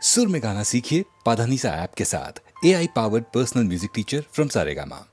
सुर में गाना सीखिए पाधानीसा ऐप के साथ। AI powered personal music teacher from Saregama.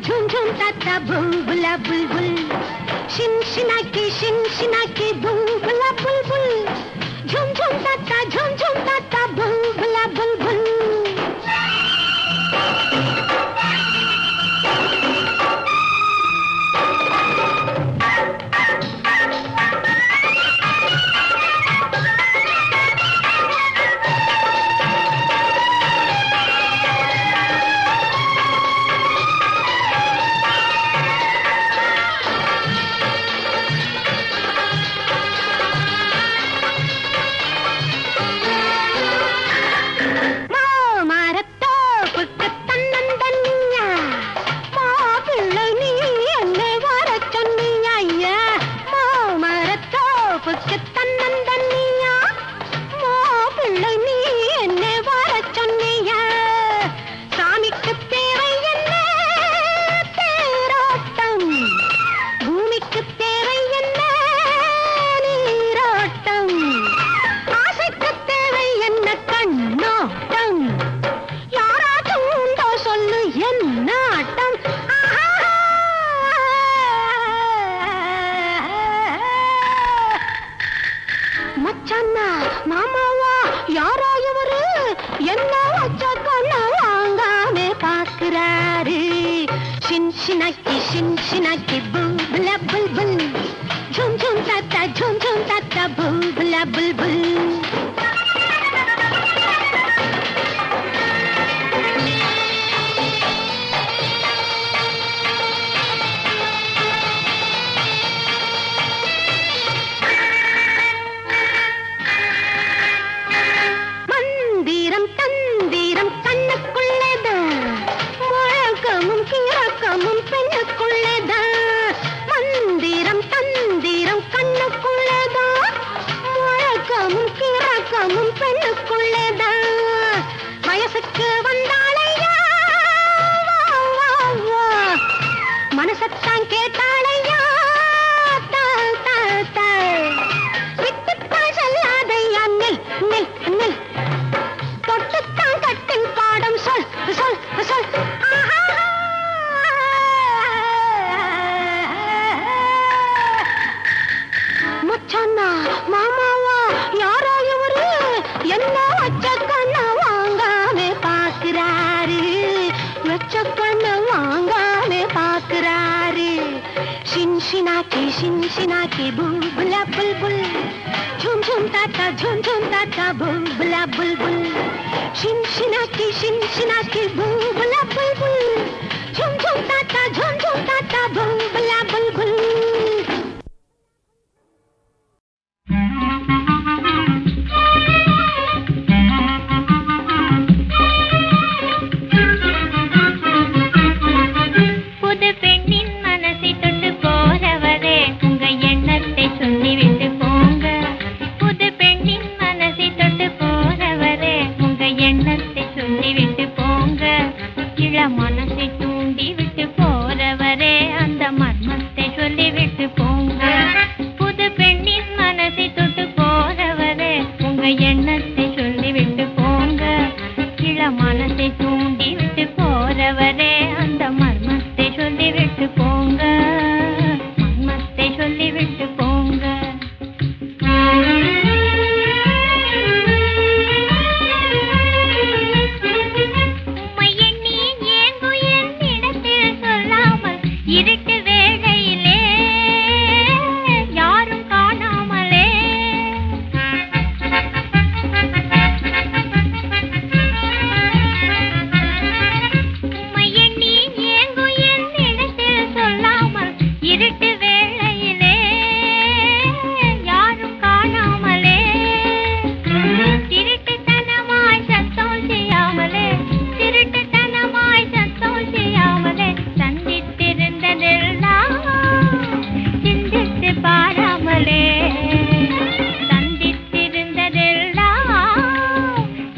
झुम झुम ताता बुलबुला बुलबुल शिनशिना की बुलबुला बुलबुल झुम झुम ताता बुलबुला बुलबुल शिनशिनाकी बुलबुला बुलबुल झुम झुम ताता बुलबुला बुलबुल மனசத்தான் கேட்டாளையா விட்டுப்பா சொல்லாதையா நில் நில் நில் தொட்டுத்தான் கட்டின் பாடம் சொல் சொல் சொல் மச்சானா மாமாவா யாரோ இவரு என்ன வச்ச கண்ண வாங்காமே பாக்குறாரு வச்ச கண்ண வாங்காமே பாக்குறாரு शिनशिनाकी बुलबुला बुलबुल झुम झुम ताता बुलबुला बुलबुल शिनशिनाकी बुलबुला बुलबुल झुम झुम ताता बुलबुला बुलबुल மனசை தூண்டி விட்டு போற மர்மத்தை சொல்லிவிட்டு போங்க. புது பெண்ணின் மனசை தொட்டு போறவரே உங்க எண்ணத்தை சொல்லிவிட்டு போங்க. இள மனசை தூண்டி விட்டு போறவரே அந்த மர்மத்தை சொல்லிவிட்டு போங்க. மர்மத்தை சொல்லிவிட்டு போங்க. உம்மை எண்ணி ஏங்கும் என்னிடத்தில் சொல்லாமல் இருட்டு வேளையிலே யாரும் காணாமலே உம்மை எண்ணி ஏங்கும் என்னிடத்தில் சொல்லாமல் இருட்டு வேளையிலே யாரும் காணாமலே திருட்டுத்தனமாய் சத்தம் செய்யாமலே திருட்டுத்தனமாய் சத்தம் செய்யாமலே சந்தித்திருந்ததெல்லாம் சிந்தித்து பாராமலே சந்தித்திருந்ததெல்லாம்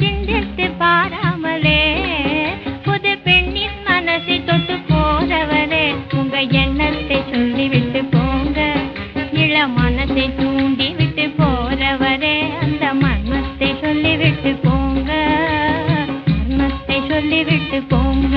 சிந்தித்து பாராமலே புது பெண்ணின் மனசை தொட்டு போறவரே உங்க எண்ணத்தை சொல்லிவிட்டு போங்க. இள மனசை தூண்டி விட்டு போறவரே அந்த மர்மத்தை சொல்லிவிட்டு போங்க. மர்மத்தை சொல்லிவிட்டு போங்க.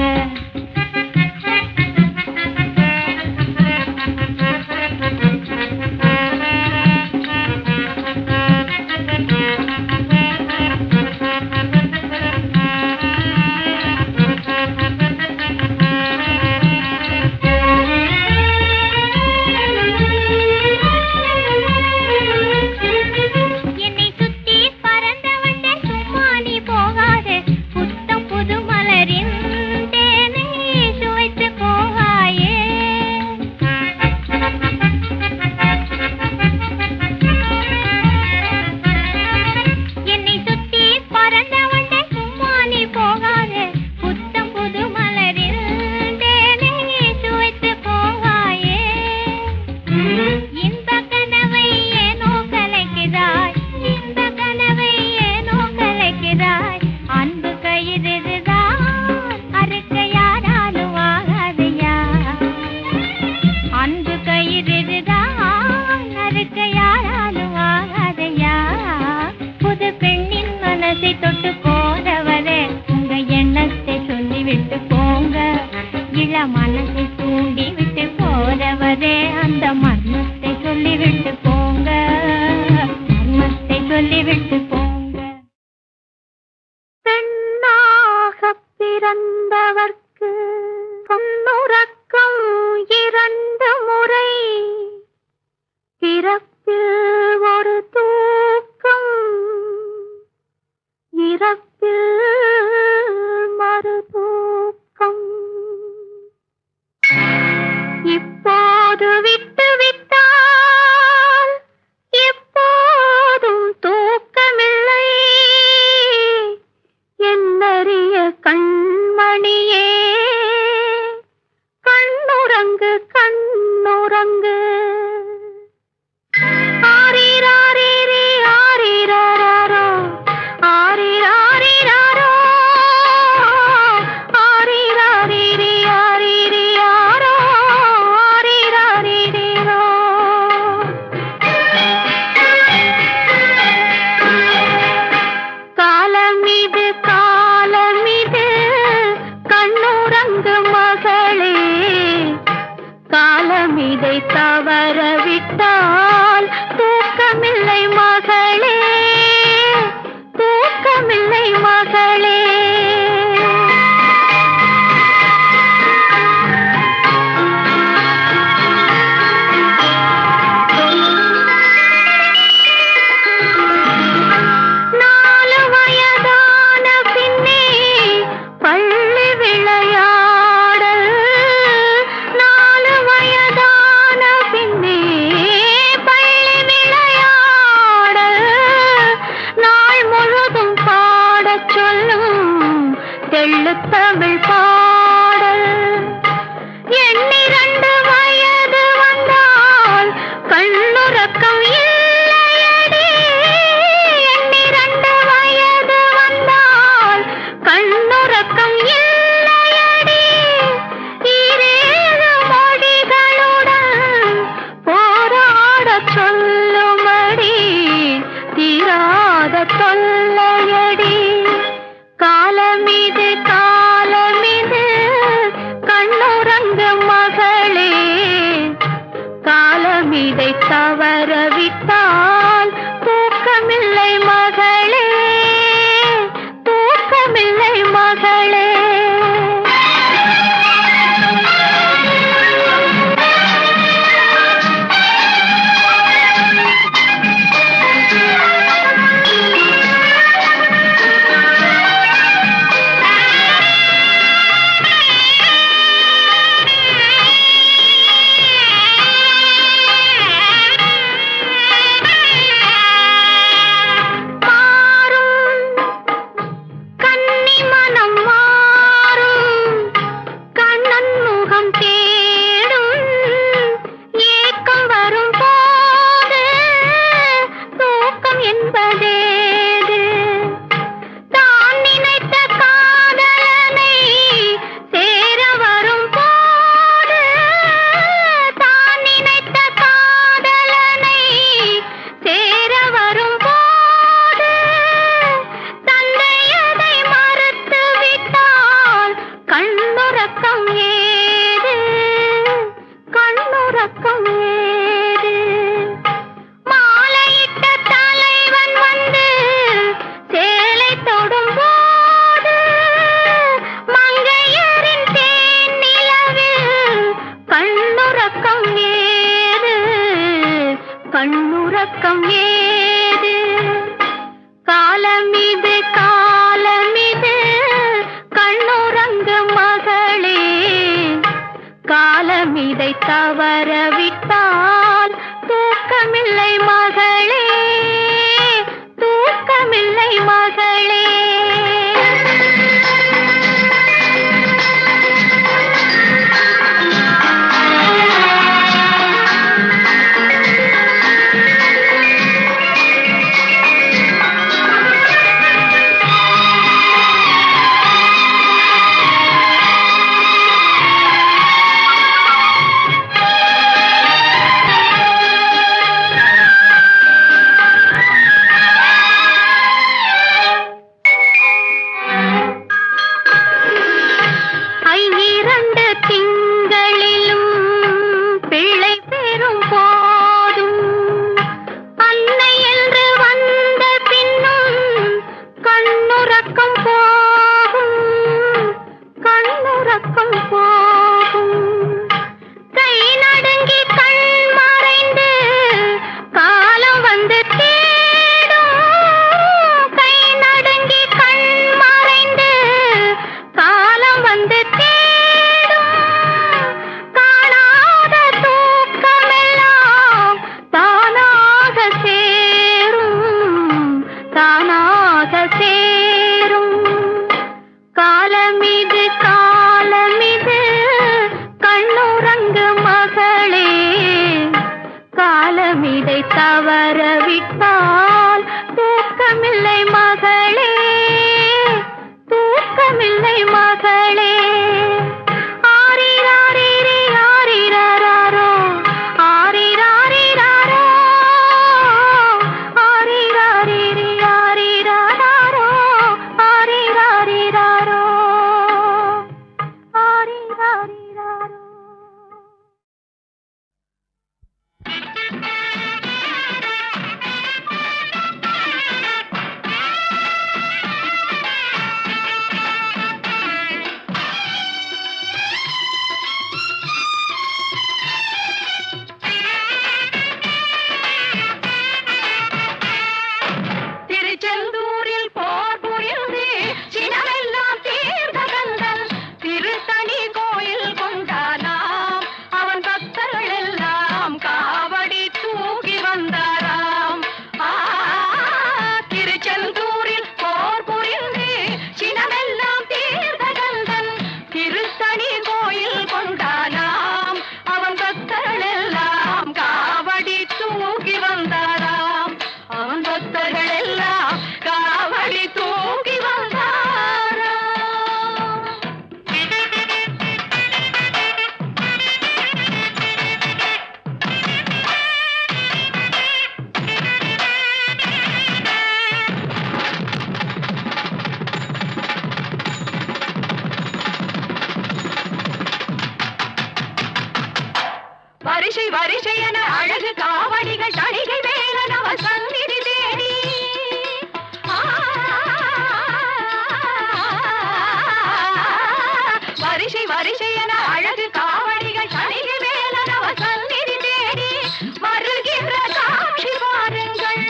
என்னை சுத்தி பறந்தவண்டே சும்மா நீ போகாதே. புத்தம் புது மலரின் தேனை சுவைத்து போகாயே. என்னை சுத்தி பறந்தவண்டே சும்மா நீ போகாதே. புத்தம் புது மலரின் தேனை சுவைத்து போகாயே. இன்ப கனவை ஏனோ கலைக்கிறாய். இன்ப கனவை ஏனோ கலைக்கிறாய். அன்பு கயிறுதான் அறுக்க யாராலும் ஆகாதையா. அன்பு கயிறுதான் அறுக்க யாராலும் ஆகாதையா. புது பெண்ணின் மனசை தொட்டு போறவரே உங்க எண்ணத்தை சொல்லிவிட்டு போங்க. இள மனசை தூண்டி விட்டு போறவரே அந்த மர்மத்தை சொல்லிவிட்டு போங்க. மர்மத்தை சொல்லிவிட்டு போங்க. பெண்ணாகப் பிறந்தவர்க்கு பொன்னுறக்கம் 2 முறை. பிறப்பில் ஒரு தூக்கம், இறப்பில் மறு தூக்கம். இப்போது விட்டு விட்டால் எப்போதும் தூக்கமில்லை. என்னறிய கண்மணியே கண்ணுறங்கு கண்ணுறங்கு. ஆரிராரிரி ஆரிராரோ ஆரிராரிராரோ ஆரிராரிரி ஆரிரியாரோ ஆரிராரிரிரோ. காலமிது காலமிது கண்ணுறங்கு மகளே. காலமிதை தவறவிட்டால் தூக்கமில்லை மகளே. தூக்கமில்லை மகளே. நாலு வயதான பின்னே பள்ளி விளையாடல். 4 வயதான பின்னே பள்ளி விளையாடல். கண்ணுறக்கம் ஏது மாலையிட்ட தலைவன் வந்து சேலை தொடும்போது மங்கையரின் தேன் நிலவில் கண்ணுறக்கம் ஏது கண்ணுறக்கம் ஏது காலமிது காலமிது கண்ணுறங்கு மகளே காலமிதை தவறவிட்டால் தூக்கமில்லை மகளே தூக்கமில்லை மகளே காலமிதை தவறவிட்டால் தூக்கமில்லை மகளே தூக்கமில்லை மகளே ஆரிராரிரி ஆரிராரோ ஆரிராரிராரோ ஆரிராரிரி ஆரிராரோ ஆரிராரிராரோ ஆரிராரிராரோ வரிசை வரிசை என அழகு காவடிகள் தணிகை வேலன் அவர் சந்நிதி தேடி வரிசை வரிசை என அழகு காவடிகள் தணிகை வேலன் அவர் சந்நிதி தேடி வருகின்ற காட்சி பாருங்கள்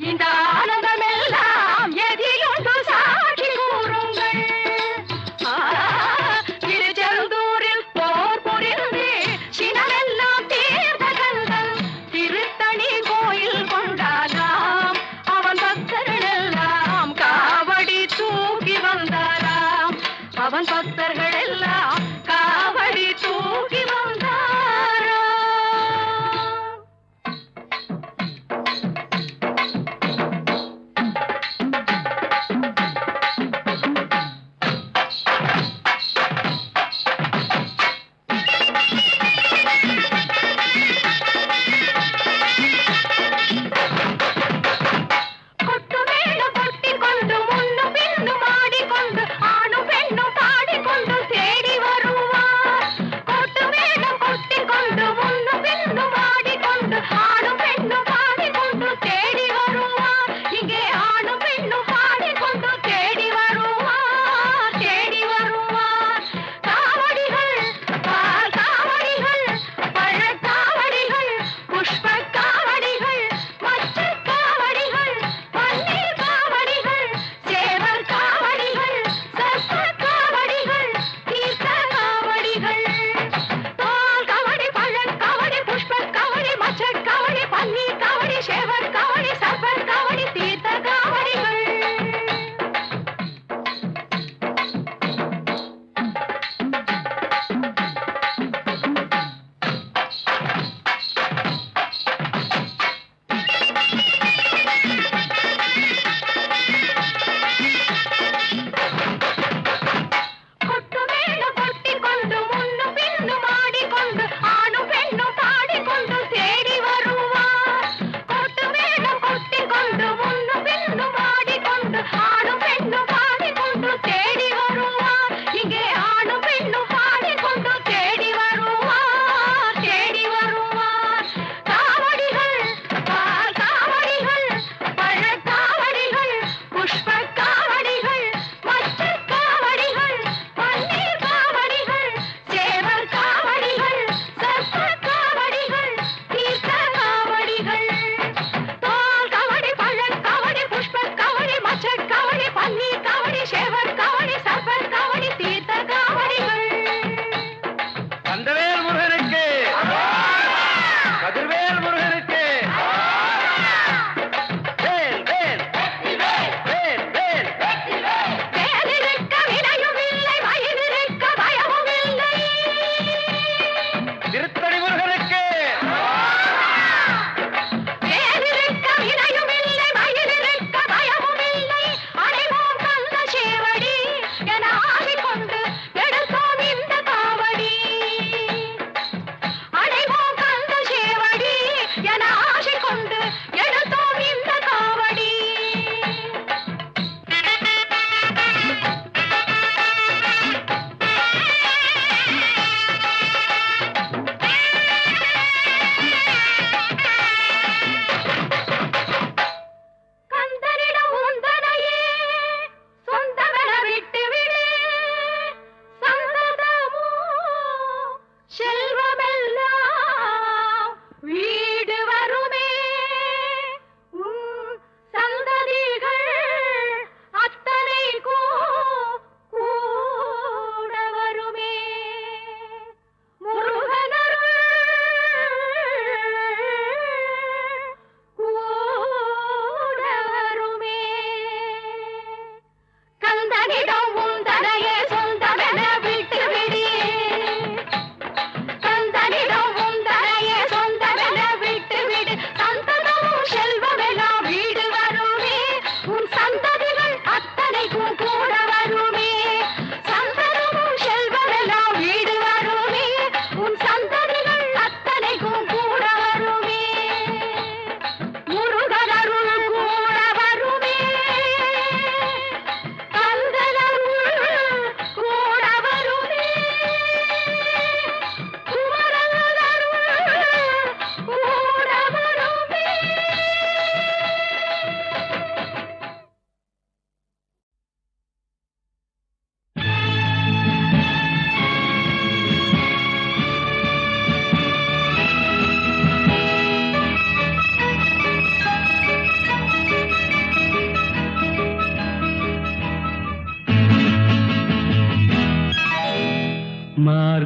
இந்த ஆனந்தம் எல்லாம் எதிலுண்டு சாட்சி கூறுங்கள் திருச்செந்தூரில் போர் புரிந்து சினமெல்லாம் தீர்த்த கந்தன் திருத்தணி கோயில் கொண்டானாம் அவன் பக்தர்கள் எல்லாம் காவடி தூக்கி வந்தாராம் அவன் பக்தர்கள் எல்லாம் காவடி தூக்கி வந்தாராம்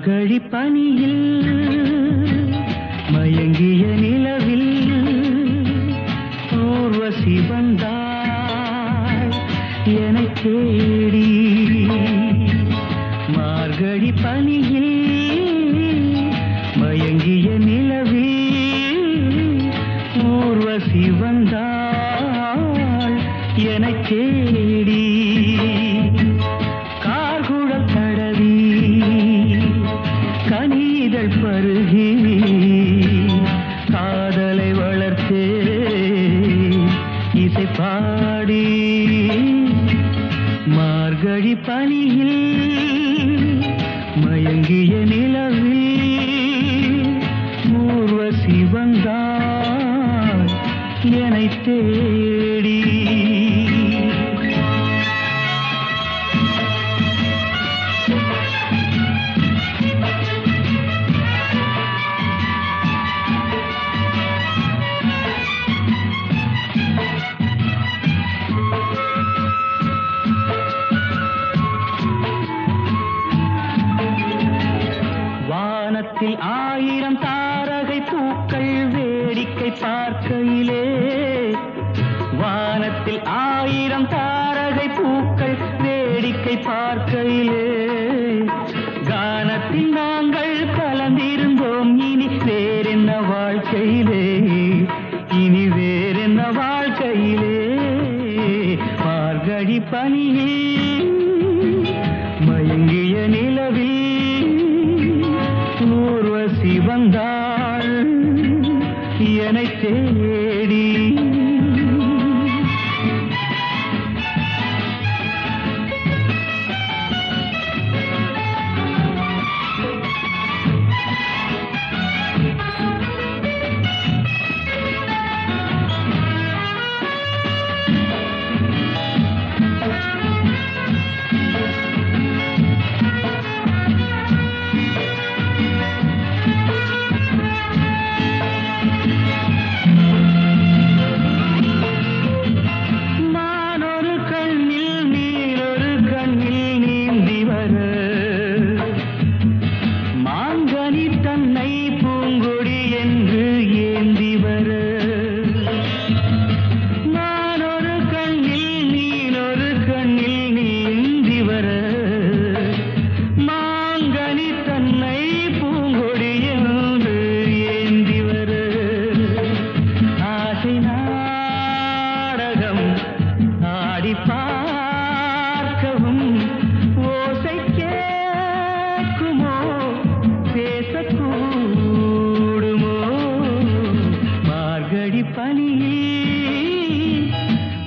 மார்கழி பனியில் மயங்கிய நிலவில் ஊர்வசி வந்தாள் என்னை தேடி. மார்கழி பனியில் மயங்கிய நிலவில் ஊர்வசி வந்தாள் என்னை தேடி. கார்குழல் தடவி கனிதழ் பருகி காதலை வளர்த்தே இசை பாடி. மார்கழி பனியில் மயங்கிய நிலவில் ஊர்வசி வந்தாள் என்னை தேடி. வானத்தில் 1000 தாரகை பூக்கள் வேடிக்கை பார்க்கையிலே. வானத்தில் 1000 தாரகை பூக்கள் வேடிக்கை பார்க்கையிலே. கானத்தில் நாங்கள் கலந்திருந்தோம் இனி வேறென்ன வாழ்க்கையிலே. இனி வேறென்ன வாழ்க்கையிலே. மார்கழி பனியில் மயங்கிய நிலவில் ஊர்வசி வந்தாள் என்னை தேடி.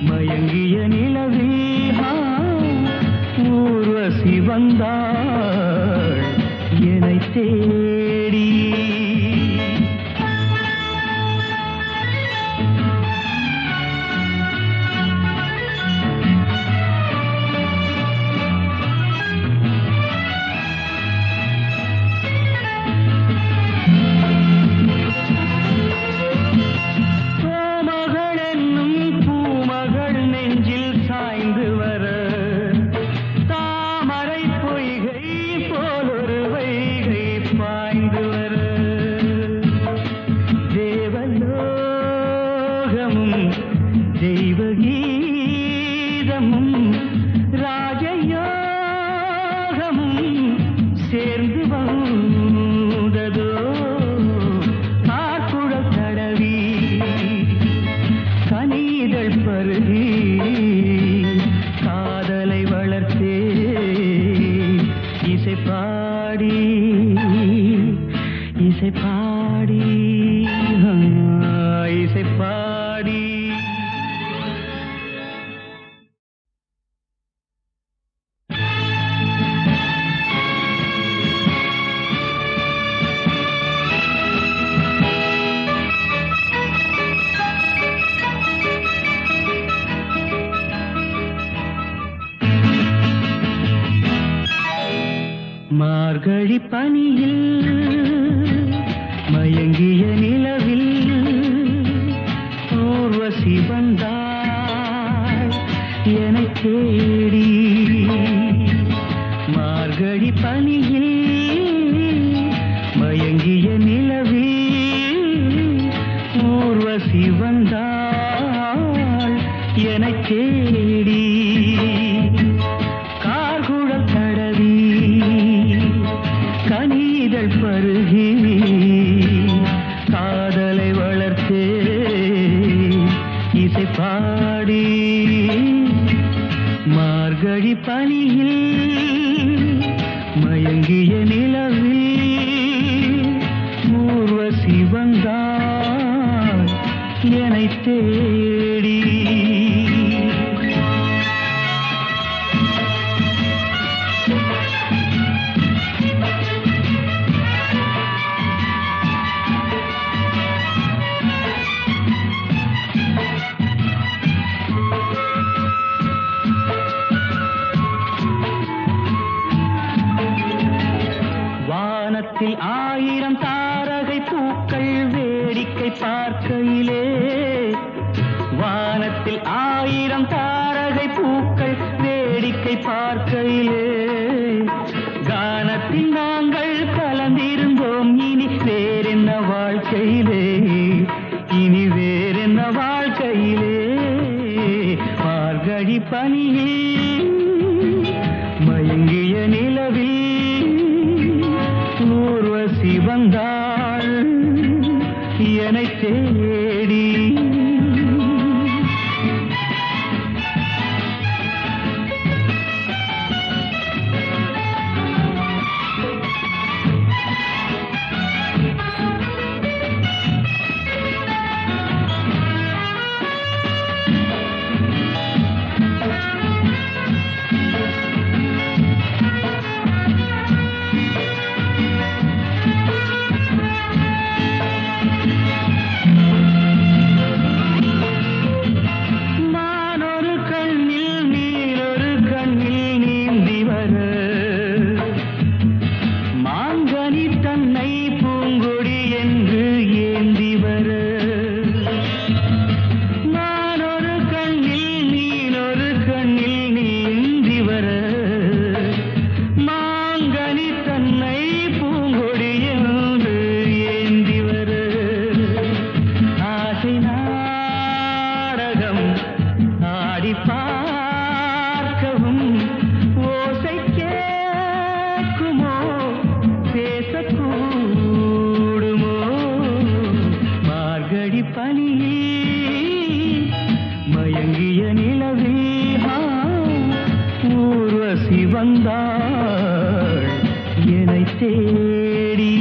மயங்கிய நிலவில் ஊர்வசி வந்தாள் என்னை தேடி. தெய்வகீதமும் ராஜயோகமும் சேர்ந்து வந்ததோ. ஆக்குழல் தடவி கனிதழ் பருகி காதலை வளர்த்தே இசை பாடி இசை பாடி இசை பாடி. மார்கழி பனியில் மயங்கிய நிலவில் ஊர்வசி வந்தாள் என்னை தேடி. மார்கழி பனியில் ஊர்வசி வந்தாள் என்னை தேடி கார்குழல் தடவி கனிதழ் பருகி காதலை வளர்த்தே இசை பாடி மார்கழி பனியில் மயங்கிய நிலவில் ஊர்வசி வந்தாள் என்னை தேடி. வானத்தில் 1000 தாரகை பூக்கள் வேடிக்கை பார்க்கையிலே, வானத்தில் 1000 தாரகை பூக்கள் வேடிக்கை பார்க்கையிலே, கானத்தில் நாங்கள் கலந்திருந்தோம். இனி வேறென்ன வாழ்க்கையிலே, இனி வேறென்ன வாழ்க்கையிலே. மார்கழி பனியே மயங்கிய நிலவில் ஊர்வசி வந்தாள் என்னை தேடி. பார்க்கவும் ஓசை கேட்குமோ, பேசக்கூடுமோ. மார்கழி பனியில் மயங்கிய நிலவில் ஊர்வசி வந்தாள் என்னை தேடி.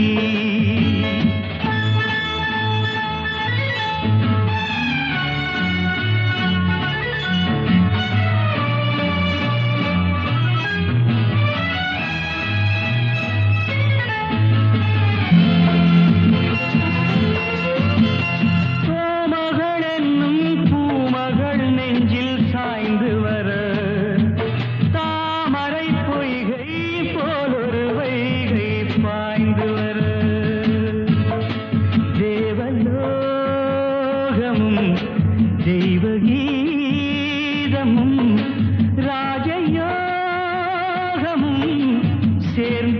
தெய்வகீதமும் ராஜயோகமும் சேர்ந்து